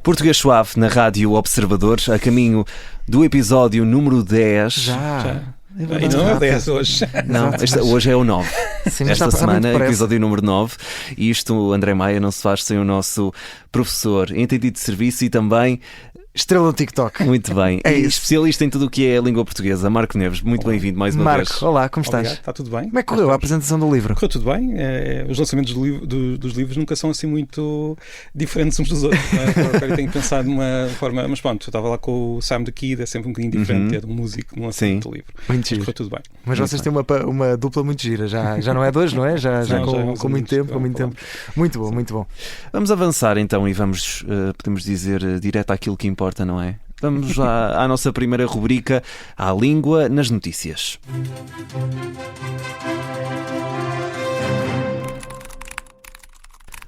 Português Suave na Rádio Observador, a caminho do episódio número 10. Já. Ainda não é 10 hoje. Não, hoje é o 9. Sim, esta semana, episódio número 9. E isto, André Maia, não se faz sem o nosso professor, entendido de serviço e também estrela do TikTok. Muito bem. É e isso. Especialista em tudo o que é a língua portuguesa, Marco Neves. Muito bem-vindo mais uma vez. Marco, olá, como estás? Obrigado. Está tudo bem? Como é que correu a apresentação do livro? Correu tudo bem. Os lançamentos dos livros nunca são assim muito diferentes uns dos outros. Eu tenho pensado de uma forma... Mas pronto, eu estava lá com o Sam the Kid, é sempre um bocadinho diferente, é um músico no lançamento do livro. Muito giro. Correu tudo bem. Mas vocês têm uma dupla muito gira. Já não é dois, não é? Já com muito tempo. Muito bom, muito bom. Vamos avançar então e vamos, podemos dizer, direto àquilo que importa, não é? Vamos à nossa primeira rubrica, à língua nas notícias.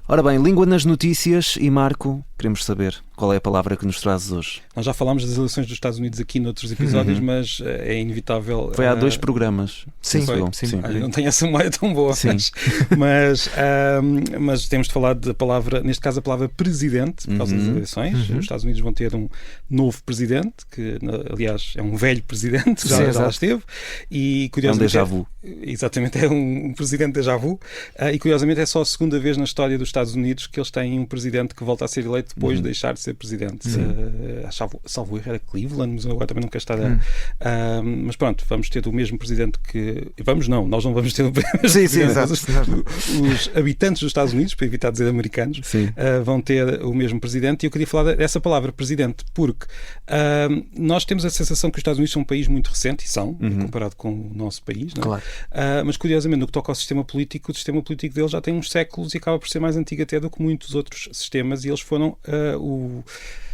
Ora bem, língua nas notícias e Marco, queremos saber qual é a palavra que nos trazes hoje. Nós já falámos das eleições dos Estados Unidos aqui noutros episódios, mas é inevitável... Foi há 2 programas. Sim. Olha, não tenho essa memória tão boa, mas temos de falar da palavra, neste caso a palavra presidente, por causa das eleições. Os Estados Unidos vão ter um novo presidente, que aliás é um velho presidente, já lá esteve, e curiosamente... É um déjà vu. Exatamente, é um presidente déjà vu, e curiosamente é só a segunda vez na história dos Estados Unidos que eles têm um presidente que volta a ser eleito depois de deixar de ser presidente. Salvo erro era Cleveland, mas agora também não quero estar mas pronto, vamos ter o mesmo presidente que... nós não vamos ter o mesmo presidente. Os habitantes dos Estados Unidos, para evitar dizer americanos, vão ter o mesmo presidente, e eu queria falar dessa palavra, presidente, porque nós temos a sensação que os Estados Unidos são um país muito recente, e são, comparado com o nosso país, não é? Claro. Mas curiosamente, no que toca ao sistema político, o sistema político deles já tem uns séculos e acaba por ser mais antigo até do que muitos outros sistemas, e eles foram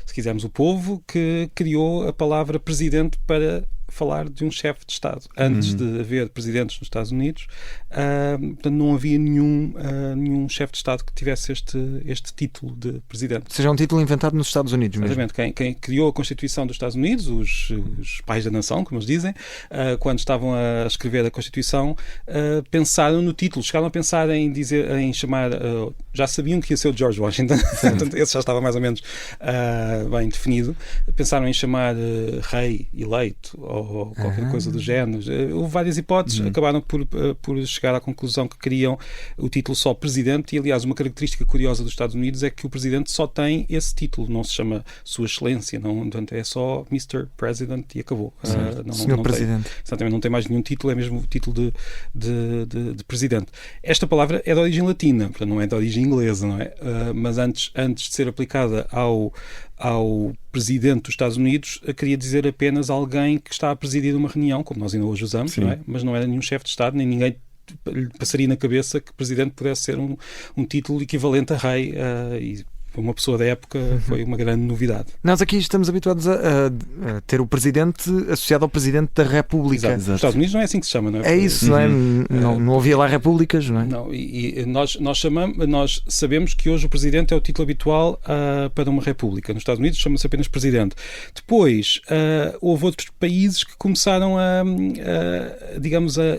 se quisermos, o povo que criou a palavra presidente para falar de um chefe de Estado. Antes de haver presidentes nos Estados Unidos, portanto, não havia nenhum chefe de Estado que tivesse este título de presidente. Ou seja, é um título inventado nos Estados Unidos mesmo. Exatamente. Quem criou a Constituição dos Estados Unidos, os pais da nação, como eles dizem, quando estavam a escrever a Constituição, pensaram no título. Chegaram a pensar em chamar... já sabiam que ia ser o George Washington, portanto, esse já estava mais ou menos bem definido. Pensaram em chamar rei eleito ou qualquer coisa do género. Houve várias hipóteses, acabaram por chegar à conclusão que queriam o título só presidente, e aliás uma característica curiosa dos Estados Unidos é que o presidente só tem esse título, não se chama Sua Excelência, portanto é só Mr. President e acabou. Senhor Presidente. Exatamente, não tem mais nenhum título, é mesmo o título de presidente. Esta palavra é de origem latina, portanto não é de origem inglesa, não é? Mas antes de ser aplicada ao presidente dos Estados Unidos, queria dizer apenas alguém que está a presidir uma reunião, como nós ainda hoje usamos, não é? Mas não era nenhum chefe de Estado, nem ninguém lhe passaria na cabeça que presidente pudesse ser um título equivalente a rei, e para uma pessoa da época foi uma grande novidade. Nós aqui estamos habituados a ter o presidente associado ao presidente da República. Exato. Nos Estados Unidos não é assim que se chama, não é? É isso, não é? Não havia lá repúblicas, não é? Não, e nós sabemos que hoje o presidente é o título habitual para uma república. Nos Estados Unidos chama-se apenas presidente. Depois, houve outros países que começaram a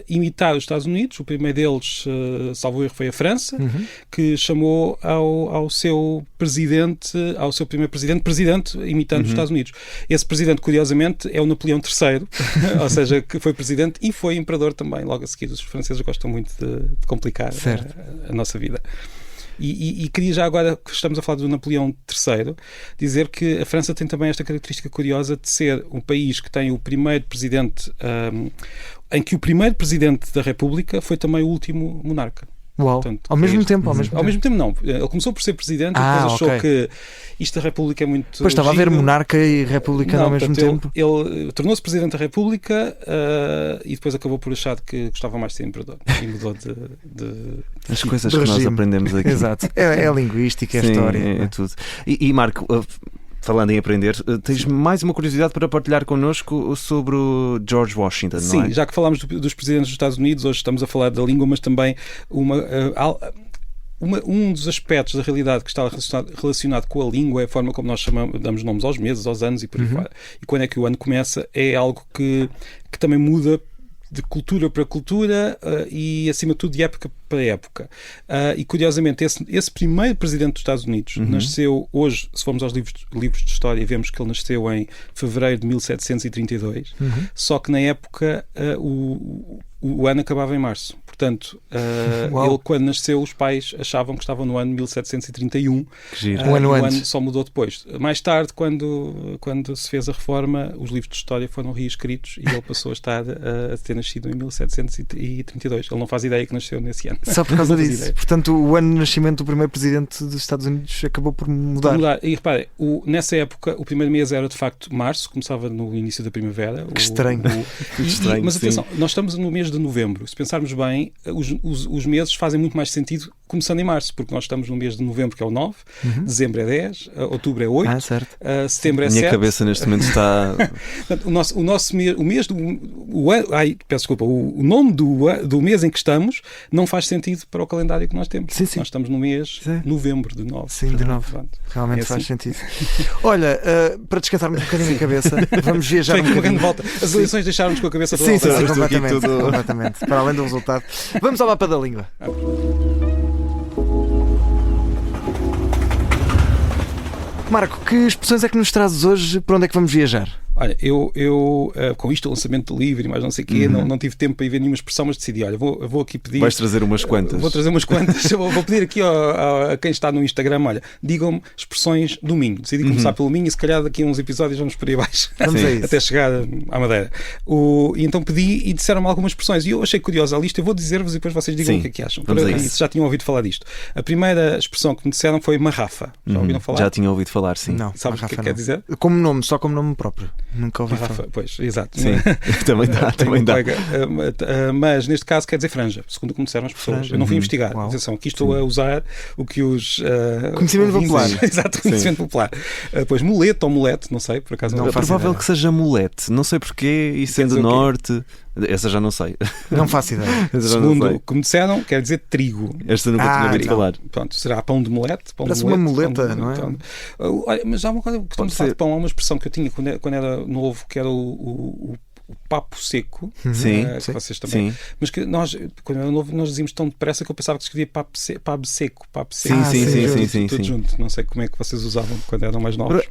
imitar os Estados Unidos. O primeiro deles, salvo erro, foi a França, que chamou ao seu primeiro presidente, imitando os Estados Unidos. Esse presidente, curiosamente, é o Napoleão III, ou seja, que foi presidente e foi imperador também, logo a seguir. Os franceses gostam muito de complicar a nossa vida. E queria já agora, que estamos a falar do Napoleão III, dizer que a França tem também esta característica curiosa de ser um país que tem o primeiro presidente, em que o primeiro presidente da República foi também o último monarca. Uau. Portanto, ao mesmo tempo não. Ele começou por ser presidente e depois achou que isto da República é muito... Pois estava a haver monarca e república ao mesmo tempo. Ele tornou-se presidente da República e depois acabou por achar que gostava mais de ser imperador e mudou de as coisas que nós aprendemos aqui. Exato. É a linguística, é a história. É tudo. E Marco... Falando em aprender, tens mais uma curiosidade para partilhar connosco sobre o George Washington, não é? Sim, já que falámos dos presidentes dos Estados Unidos, hoje estamos a falar da língua, mas também um dos aspectos da realidade que está relacionado com a língua é a forma como nós damos nomes aos meses, aos anos e por aí fora. E quando é que o ano começa é algo que também muda de cultura para cultura e, acima de tudo, de época para época. E, curiosamente, esse primeiro presidente dos Estados Unidos nasceu hoje, se formos aos livros de história, vemos que ele nasceu em fevereiro de 1732, só que na época o ano acabava em março. Portanto, ele, quando nasceu, os pais achavam que estavam no ano 1731. Um ano o antes. ano só mudou depois. Mais tarde, quando se fez a reforma, os livros de história foram reescritos e ele passou a estar a ter nascido em 1732. Ele não faz ideia que nasceu nesse ano. Só por causa disso. Portanto, o ano de nascimento do primeiro presidente dos Estados Unidos acabou por mudar. E reparem, nessa época, o primeiro mês era de facto março, começava no início da primavera. Que estranho. Mas atenção, nós estamos no mês de novembro. Se pensarmos bem, os meses fazem muito mais sentido começando em março, porque nós estamos no mês de novembro, que é o 9, dezembro é 10, outubro é 8, setembro é 7. Minha cabeça neste momento está... O nome do mês em que estamos não faz sentido para o calendário que nós temos. Sim. Nós estamos no mês de novembro, de 9. Sim, de 9. Realmente faz sentido. Olha, para descansarmos um bocadinho a cabeça, vamos viajar uma grande volta. As eleições deixaram-nos com a cabeça toda completamente. Para além do resultado. Vamos ao mapa da língua. Marco, que expressões é que nos trazes hoje? Para onde é que vamos viajar? Olha, eu com isto, o lançamento do livro e mais não sei o quê, não tive tempo para ir ver nenhuma expressão, mas decidi, olha, vou aqui pedir... Vais trazer umas quantas. Vou trazer umas quantas. Vou pedir aqui a quem está no Instagram, olha, digam-me expressões do Minho. Decidi começar pelo Minho e se calhar daqui a uns episódios vamos por aí abaixo. Até chegar à Madeira. E então pedi e disseram-me algumas expressões. E eu achei curiosa a lista, eu vou dizer-vos e depois vocês digam o que é que acham. Se já tinham ouvido falar disto. A primeira expressão que me disseram foi marrafa. Já ouviram falar? Já tinha ouvido falar, sim. Não, sabes o que quer dizer? Como nome, só como nome próprio. Nunca ouvi falar. Pois, exato. Sim, também dá. Mas neste caso quer dizer franja, segundo o que me disseram as pessoas. Franja. Eu não fui investigar. Atenção, aqui estou a usar o que os... conhecimento popular. Exato, conhecimento popular. Pois mulete ou mulete, não sei, por acaso não. É provável que seja mulete, não sei porquê, e sendo norte... Essa já não sei. Não faço ideia. Segundo o que me disseram, quer dizer trigo. Esta nunca tinha ouvido falar. Pronto, será pão de mulete? Parece uma muleta, não é? Olha, mas há uma coisa que estamos a falar de pão. Há uma expressão que eu tinha quando era novo, que era o papo seco. Sim, que vocês também. Sim. Mas que nós, quando era novo, nós dizíamos tão depressa que eu pensava que se escrevia papo seco. Sim. Tudo junto. Não sei como é que vocês usavam quando eram mais novos.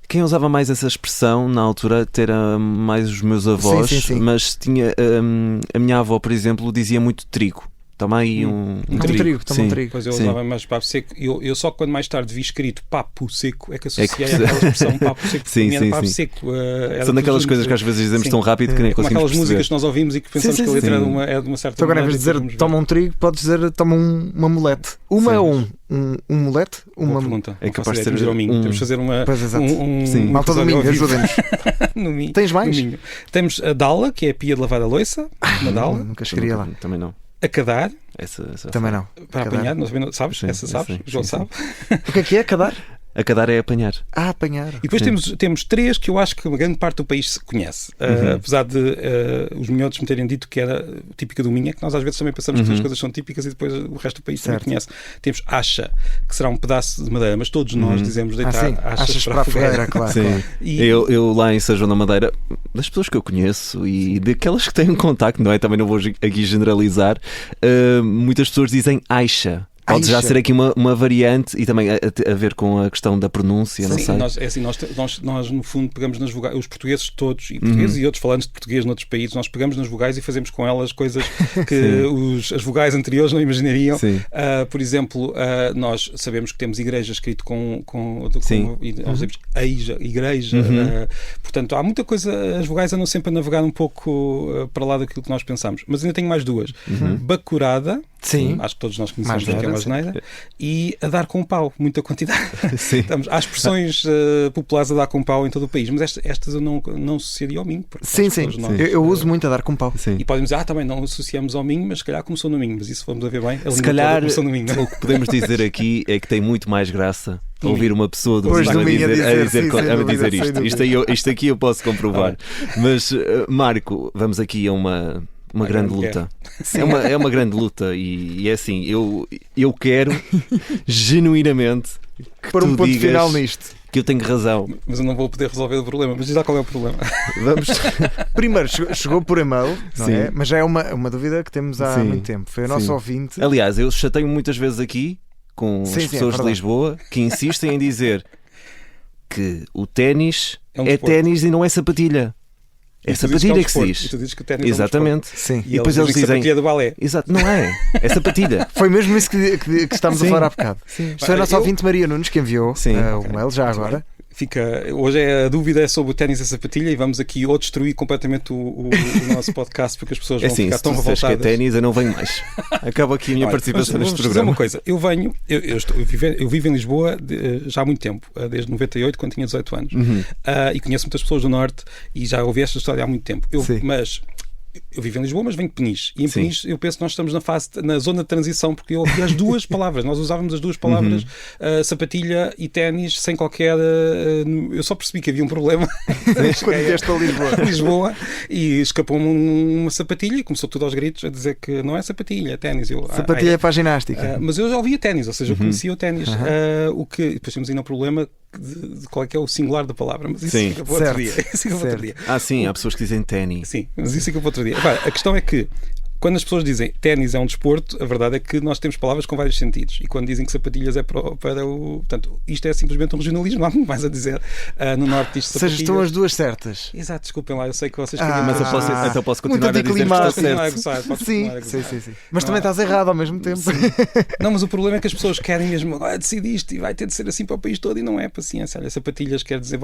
Quem usava mais essa expressão na altura era mais os meus avós, mas tinha a minha avó, por exemplo, dizia muito trigo. Toma aí um trigo. Pois eu usava mais papo seco. Eu só quando mais tarde vi escrito papo seco é que associei àquela expressão papo seco. Papo seco. São daquelas coisas que às vezes dizemos tão rápido que nem conseguimos aquelas perceber. Músicas que nós ouvimos e que pensamos que a letra é de uma certa maneira. Agora, em vez de dizer toma um trigo, podes dizer toma uma mulete. Uma é um mulete? Uma pergunta. É capaz de ser o Minho. Temos de fazer uma... Malta do Minho, ajudem-nos. Tens mais? Temos a dala, que é a pia de lavar a louça. Uma dala. Nunca chegaria lá. Também não. Acadar. Essa também não. Para apanhar, sabes? Essa sabes? João sabe. O que é acadar? Acadar é apanhar. Apanhar. E depois temos três que eu acho que uma grande parte do país conhece. Apesar de os minhotos me terem dito que era típica do Minho, é que nós às vezes também pensamos que as coisas são típicas e depois o resto do país também conhece. Temos acha, que será um pedaço de madeira, mas todos nós dizemos deitar achas para a fogueira. Claro. Eu lá em São João da Madeira, das pessoas que eu conheço e daquelas que têm um contacto, não é? Também não vou aqui generalizar, muitas pessoas dizem aixa. Pode já ser aqui uma variante e também a ver com a questão da pronúncia, não sei. Nós no fundo pegamos nas vogais, os portugueses todos, e portugueses e outros falantes de português noutros países, nós pegamos nas vogais e fazemos com elas coisas que as vogais anteriores não imaginariam. Por exemplo, nós sabemos que temos igreja escrito com igreja. Portanto, há muita coisa, as vogais andam sempre a navegar um pouco para lá daquilo que nós pensamos. Mas ainda tenho mais duas. Bacurada. Acho que todos nós conhecemos que é uma asneira. E a dar com pau, muita quantidade. Há expressões populares a dar com pau em todo o país, mas estas eu não associaria ao Minho. Eu uso muito a dar com pau. E podem dizer, também não associamos ao Minho, mas se calhar começou no Minho. Mas isso vamos a ver bem. Se calhar o que podemos dizer aqui é que tem muito mais graça ouvir uma pessoa do Minho a dizer isto. Isto aqui eu posso comprovar. Mas, Marco, vamos aqui a uma grande luta. É uma grande luta e é assim, eu quero genuinamente que para um ponto digas, final nisto. que eu tenho razão. Mas eu não vou poder resolver o problema. Mas diz lá qual é o problema. Vamos. Primeiro, chegou por e-mail, não Sim. é? Mas já é uma dúvida que temos há Sim. muito tempo. Foi o nosso Sim. ouvinte. Aliás, eu chateio muitas vezes aqui com Sim, as sim, é pessoas de verdade. Lisboa que insistem em dizer que o ténis É um é desporto. ténis e não é sapatilha. É E tu dizes sapatilha é um que se desporto. diz. E tu dizes que o ténis Exatamente. Sim. E depois eles que dizem- sapatilha do balé. Exato, não é. É sapatilha. Foi mesmo isso que estamos a Sim. falar há bocado. Sim. Isto foi a nossa ouvinte Maria Nunes que enviou Sim. o mail, já agora. Hoje a dúvida é sobre o ténis e a sapatilha e vamos aqui ou destruir completamente o nosso podcast porque as pessoas É vão assim, ficar se tão tu disseres que é revoltadas. ténis, eu não venho mais. Acaba aqui a minha Olha, participação mas neste vamos dizer programa. uma coisa, eu vivo em Lisboa já há muito tempo, desde 98, quando tinha 18 anos. E conheço muitas pessoas do Norte e já ouvi esta história há muito tempo. Mas eu vivo em Lisboa, mas venho de Peniche. E em Sim. Peniche eu penso que nós estamos na zona de transição, porque eu ouvi as duas palavras. Nós usávamos as duas palavras, sapatilha e ténis, sem qualquer. Eu só percebi que havia um problema Quando vieste a Lisboa. Lisboa e escapou-me uma sapatilha e começou tudo aos gritos a dizer que não é sapatilha, é ténis. Sapatilha é para a ginástica. Mas eu já ouvia ténis, ou seja, eu conhecia o ténis. O que depois temos ainda um problema de qual é que é o singular da palavra, mas isso Sim. fica para outro dia. Isso fica para outro dia. Sim, há pessoas que dizem ténis. Sim, mas isso fica para outro dia. Epá, a questão é que quando as pessoas dizem ténis é um desporto, a verdade é que nós temos palavras com vários sentidos. E quando dizem que sapatilhas é para o. Portanto, isto é simplesmente um regionalismo, não há muito mais a dizer. No Norte diz Ou sapatilhas. seja, estão as duas certas. Exato, desculpem lá, eu sei que vocês Mas eu posso, então posso continuar muito a dizer que está anticlimático. certo. Sim. Mas também estás errado ao mesmo tempo. Não, mas o problema é que as pessoas querem mesmo decidiste e vai ter de ser assim para o país todo e não é paciência. Olha, sapatilhas quer dizer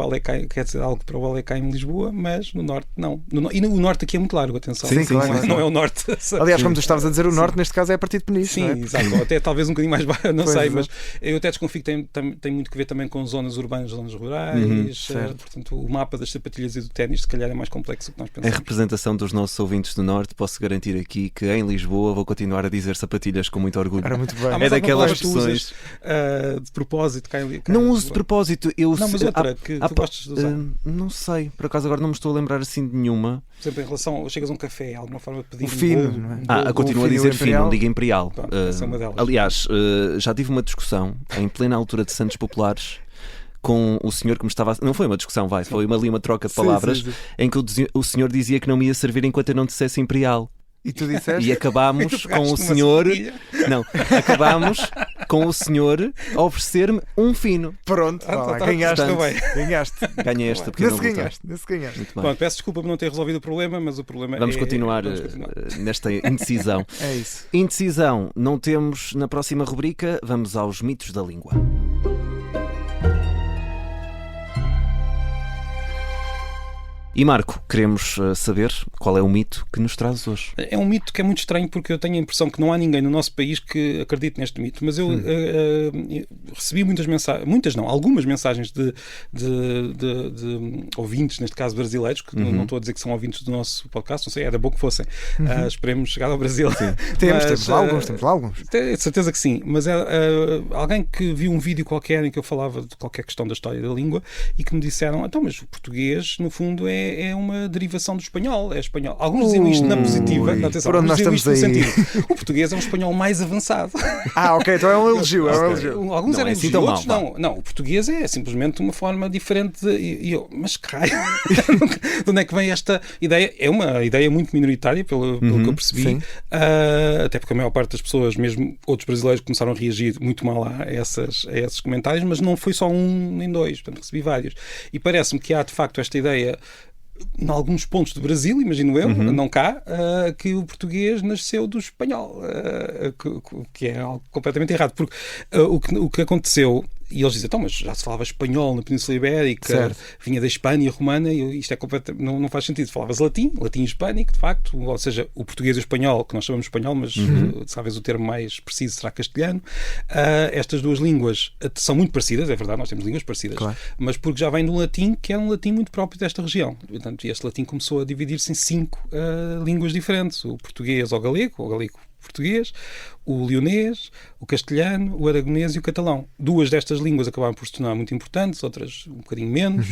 algo para o balé cá em Lisboa, mas no Norte não. E o Norte aqui é muito largo, atenção. Sim, claro. Não é o Norte. Aliás, como tu estavas a dizer, o Norte neste caso é a partir de Peniche. Sim, não é? exato. Ou até talvez um bocadinho mais baixo, não Pois, sei, exato. mas eu até desconfio que tem muito que ver também com zonas urbanas, zonas rurais. certo. Portanto, o mapa das sapatilhas e do ténis se calhar é mais complexo do que nós Em pensamos. representação dos nossos ouvintes do Norte, posso garantir aqui que em Lisboa vou continuar a dizer sapatilhas com muito orgulho. Era muito bem. Mas É há uma daquelas palavra que tu usas, expressões. de propósito, cá em Não uso de Lisboa. propósito. Não, mas outra que tu gostas de usar. Não sei, por acaso agora não me estou a lembrar assim de nenhuma. Por exemplo, em relação, chegas a um café, alguma forma de pedir O fino, bolo, não é? bolo, Continuo a fino dizer imperial. fino, não digo imperial. Pronto, essa é uma delas. Aliás, já tive uma discussão em plena altura de Santos Populares com o senhor que me estava. Não foi uma discussão, foi ali uma troca de palavras sim. em que o senhor dizia que não me ia servir enquanto eu não dissesse imperial. E tu disseste? E acabámos Tu com pegaste o numa senhor. sapatilha. Não, acabámos com o senhor a oferecer-me um fino. Pronto, vá lá, tá, ganhaste. está bem. Ganhaste. Ganhei esta pequena Nesse luta. ganhaste. Nesse ganhaste. Muito bem. Pronto, peço desculpa por não ter resolvido o problema, mas o problema Vamos continuar vamos continuar. nesta indecisão. É isso. Indecisão não temos na próxima rubrica. Vamos aos mitos da língua. E Marco, queremos saber qual é o mito que nos trazes hoje. É um mito que é muito estranho porque eu tenho a impressão que não há ninguém no nosso país que acredite neste mito, mas eu recebi algumas mensagens de ouvintes, neste caso brasileiros, que não estou a dizer que são ouvintes do nosso podcast, não sei, era bom que fossem. Esperemos chegar ao Brasil. Temos lá alguns. Tenho certeza que sim, mas alguém que viu um vídeo qualquer em que eu falava de qualquer questão da história da língua e que me disseram, então, mas o português, no fundo, é uma derivação do espanhol. É espanhol. Alguns diziam isto na positiva. Atenção, por onde nós alguns diziam estamos isto no aí? sentido. O português é um espanhol mais avançado. Ok, então é um elogio. Alguns Não eram é assim elogios, tão outros mal, não. Não, o português é simplesmente uma forma diferente. E eu, mas que raio? De onde é que vem esta ideia? É uma ideia muito minoritária, pelo que eu percebi. sim. Até porque a maior parte das pessoas, mesmo outros brasileiros, começaram a reagir muito mal a esses comentários, mas não foi só um nem dois, portanto recebi vários. E parece-me que há de facto esta ideia em alguns pontos do Brasil, imagino eu, não cá, que o português nasceu do espanhol, que é algo completamente errado, porque o que aconteceu, e eles dizem, então, mas já se falava espanhol na Península Ibérica, certo. vinha da Espanha romana, e isto é completamente, não faz sentido. Falavas latim hispânico, de facto, ou seja, o português e o espanhol, que nós chamamos de espanhol, mas talvez o termo mais preciso será castelhano. Estas duas línguas são muito parecidas, é verdade, nós temos línguas parecidas, Claro. mas porque já vem do latim, que é um latim muito próprio desta região. Portanto, este latim começou a dividir-se em 5 línguas diferentes. O português ou galego português, o leonês, o castelhano, o aragonês e o catalão. 2 destas línguas acabaram por se tornar muito importantes, outras um bocadinho menos,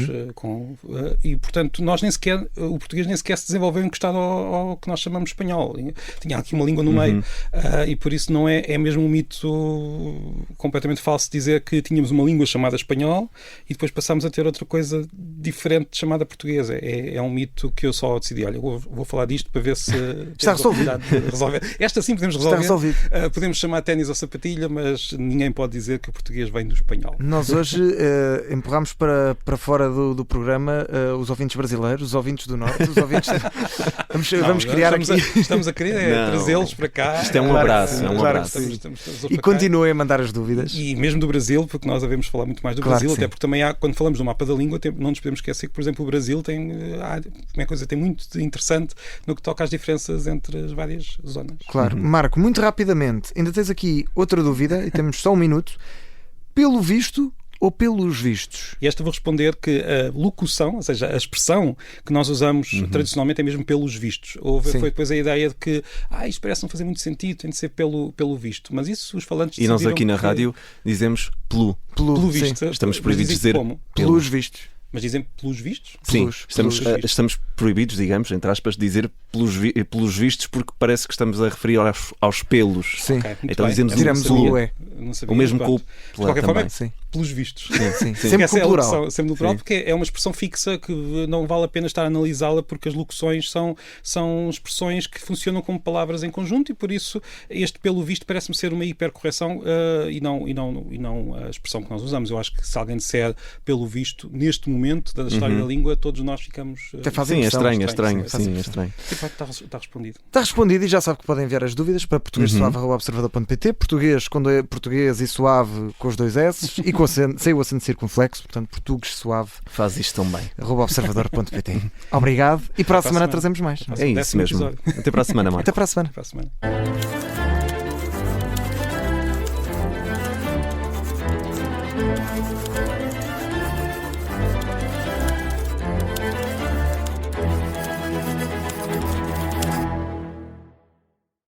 e portanto o português nem sequer se desenvolveu encostado ao que nós chamamos de espanhol. Tinha aqui uma língua no meio, e por isso não é mesmo um mito completamente falso dizer que tínhamos uma língua chamada espanhol e depois passámos a ter outra coisa diferente chamada portuguesa. É um mito que eu só decidi, olha, vou falar disto para ver se está resolvido. Esta sim podemos resolver. Está resolvido. Podemos chamar ténis ou sapatilha, mas ninguém pode dizer que o português vem do espanhol. Nós hoje empurramos para fora do programa os ouvintes brasileiros, os ouvintes do Norte, os ouvintes... Vamos criar estamos a querer trazê-los para cá. Isto é um abraço. E continuem a mandar as dúvidas. E mesmo do Brasil, porque nós devemos falar muito mais do Brasil, até porque também quando falamos do mapa da língua, não nos podemos esquecer que, por exemplo, o Brasil tem muito interessante no que toca às diferenças entre as várias zonas. Claro. Marco, muito rapidamente, ainda tens aqui outra dúvida, e temos só um minuto. Pelo visto ou pelos vistos? E esta vou responder que a locução, ou seja, a expressão que nós usamos tradicionalmente é mesmo pelos vistos. Foi depois a ideia de que isto parece não fazer muito sentido, tem de ser pelo visto. Mas isso os falantes e nós aqui na rádio dizemos pelo visto. Estamos proibidos de dizer pelos vistos. Mas dizem pelos vistos? Sim, estamos proibidos, digamos, entre aspas, de dizer pelos vistos, porque parece que estamos a referir aos pelos. Sim. Okay, então dizemos o mesmo com o de qualquer forma, pelos vistos. Sim. Sempre no plural. Sempre no plural, porque é uma expressão fixa que não vale a pena estar a analisá-la, porque as locuções são expressões que funcionam como palavras em conjunto e por isso este pelo visto parece-me ser uma hipercorreção e não a expressão que nós usamos. Eu acho que se alguém disser pelo visto, neste momento da história da língua, todos nós ficamos... é estranho. Está respondido. Está respondido e já sabe que podem enviar as dúvidas para portuguesuave@observador.pt. Português e suave com os 2 S e sem o acento circunflexo, portanto, português suave. Faz isto tão bem. @observador.pt. Obrigado e para a semana trazemos mais. É isso mesmo. Até para a semana, Marco. Até para a semana.